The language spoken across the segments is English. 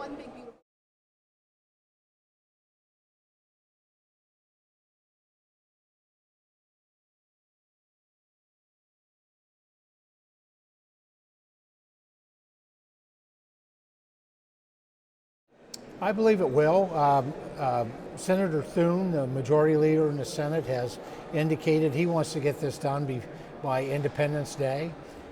one big beautiful. I believe it will. Senator Thune, the majority leader in the Senate, has indicated he wants to get this done by Independence Day,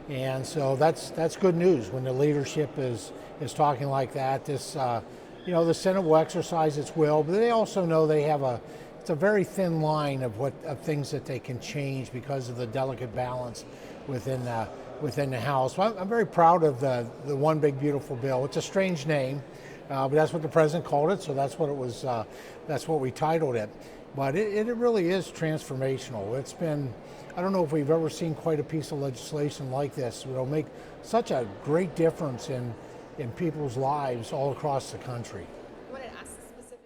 and so that's good news when the leadership is talking like that. This, the Senate will exercise its will, but they also know they have it's a very thin line of things that they can change because of the delicate balance within the House. So I'm very proud of the One Big Beautiful Bill. It's a strange name. But that's what the president called it, so that's what it was. That's what we titled it. But it really is transformational. It's been, I don't know if we've ever seen quite a piece of legislation like this. It'll make such a great difference in people's lives all across the country. I wanted to ask a specific.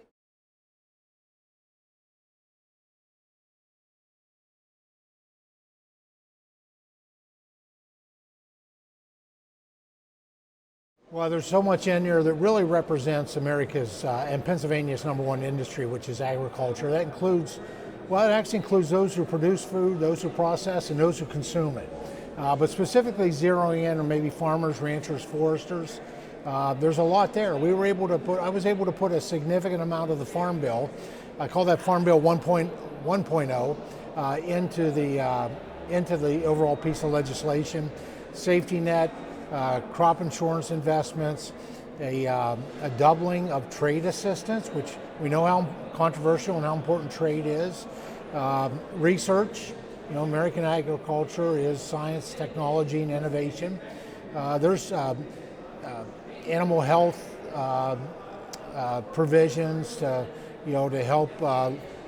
Well, there's so much in there that really represents America's and Pennsylvania's #1 industry, which is agriculture. That includes, well, it actually includes those who produce food, those who process, and those who consume it. But specifically zeroing in on maybe farmers, ranchers, foresters, there's a lot there. I was able to put a significant amount of the Farm Bill, I call that Farm Bill 1.0, into the overall piece of legislation. Safety net, crop insurance investments, a doubling of trade assistance, which we know how controversial and how important trade is. Research, American agriculture is science, technology, and innovation. There's animal health provisions to help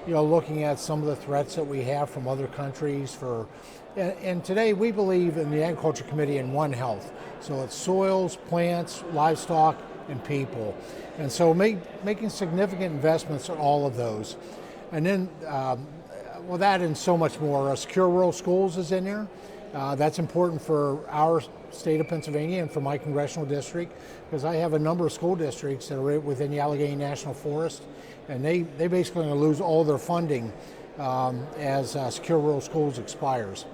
looking at some of the threats that we have from other countries and today we believe in the Agriculture Committee in one health. So it's soils, plants, livestock, and people. And so making significant investments in all of those. And then, that and so much more. Secure rural schools is in there. That's important for our state of Pennsylvania and for my congressional district, because I have a number of school districts that are within the Allegheny National Forest, and they basically going to lose all their funding as Secure Rural Schools expires.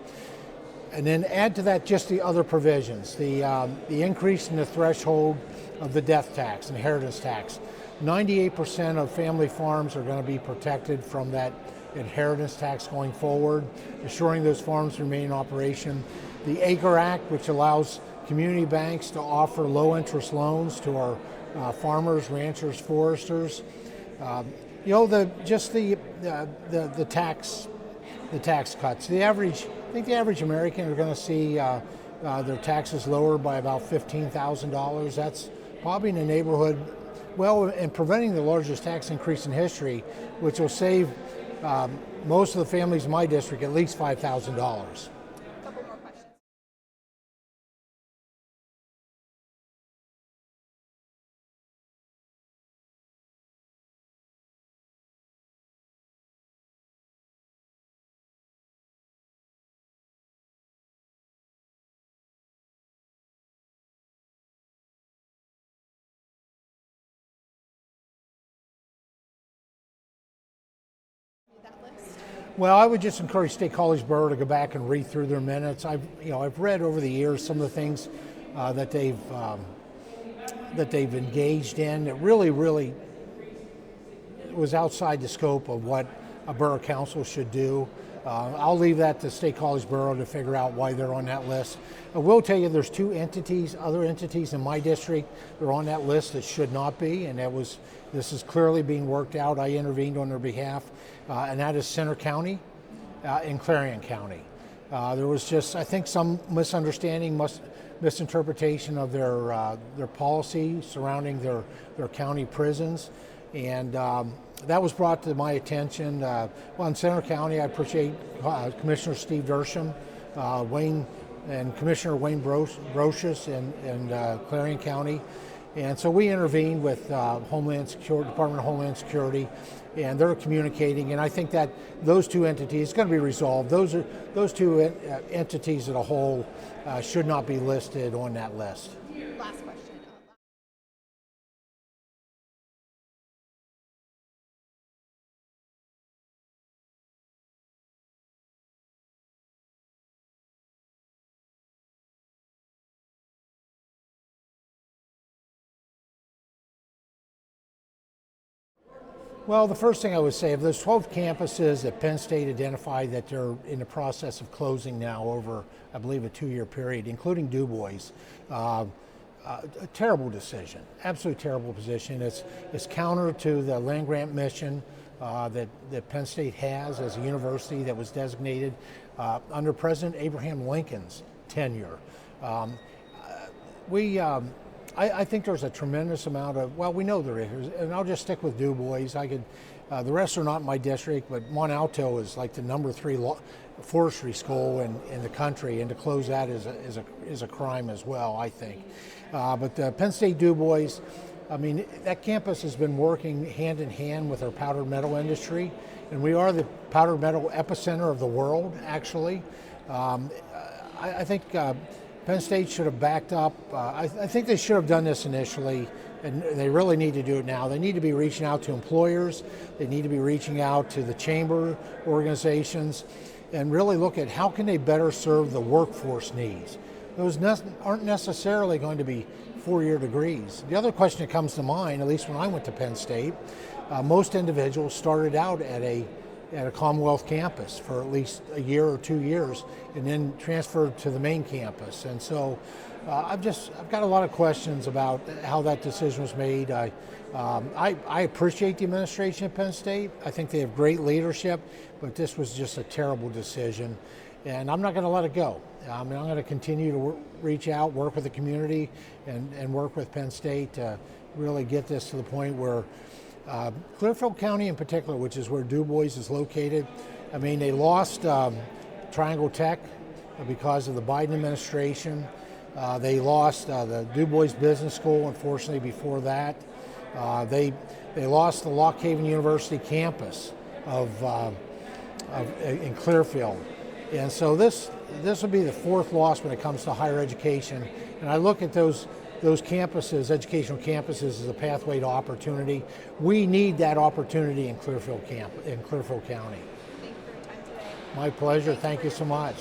And then add to that just the other provisions, the increase in the threshold of the death tax, inheritance tax. 98% of family farms are going to be protected from that inheritance tax going forward, assuring those farms remain in operation. The Acre Act, which allows community banks to offer low interest loans to our farmers, ranchers, foresters. The tax cuts. I think the average American are going to see their taxes lowered by about $15,000. That's probably in the neighborhood, and preventing the largest tax increase in history, which will save most of the families in my district at least $5,000. That list? Well, I would just encourage State College Borough to go back and read through their minutes. I've read over the years some of the things that they've engaged in that really was outside the scope of what a borough council should do. I'll leave that to State College Borough to figure out why they're on that list. I will tell you there's other entities in my district that are on that list that should not be, and this is clearly being worked out. I intervened on their behalf, and that is Center County and Clarion County. There was just, I think, some misinterpretation of their policy surrounding their county prisons, and that was brought to my attention. In Center County, I appreciate Commissioner Steve Dersham, Commissioner Wayne Brocious in Clarion County. And so we intervened with Department of Homeland Security, and they're communicating. And I think that those two entities are going to be resolved. Those two entities as a whole should not be listed on that list. Well, the first thing I would say, of those 12 campuses that Penn State identified that they're in the process of closing now over, I believe, a 2-year period, including Du Bois, a terrible decision, absolutely terrible position. It's counter to the land grant mission that Penn State has as a university that was designated under President Abraham Lincoln's tenure. I think there's a tremendous amount of, well, we know there is, and I'll just stick with Du Bois. The rest are not in my district, but Mont Alto is like the #3 forestry school in the country, and to close that is a crime as well, I think. But Penn State Du Bois, I mean, that campus has been working hand in hand with our powdered metal industry, and we are the powdered metal epicenter of the world, actually. I think Penn State should have backed up. I think they should have done this initially, and they really need to do it now. They need to be reaching out to employers. They need to be reaching out to the chamber organizations and really look at how can they better serve the workforce needs. Those aren't necessarily going to be 4-year degrees. The other question that comes to mind, at least when I went to Penn State, most individuals started out at a Commonwealth campus for at least a year or 2 years and then transferred to the main campus. And so I've got a lot of questions about how that decision was made. I appreciate the administration at Penn State. I think they have great leadership, but this was just a terrible decision. And I'm not going to let it go. I'm going to continue to reach out, work with the community, and work with Penn State to really get this to the point where Clearfield County in particular, which is where Du Bois is located, I mean, they lost Triangle Tech because of the Biden administration. They lost the Du Bois Business School, unfortunately, before that. They lost the Lock Haven University campus in Clearfield. And so this will be the 4th loss when it comes to higher education. And I look at those campuses, educational campuses, as a pathway to opportunity. We need that opportunity in Clearfield County. Thank you for your time today. My pleasure. Thank you so much.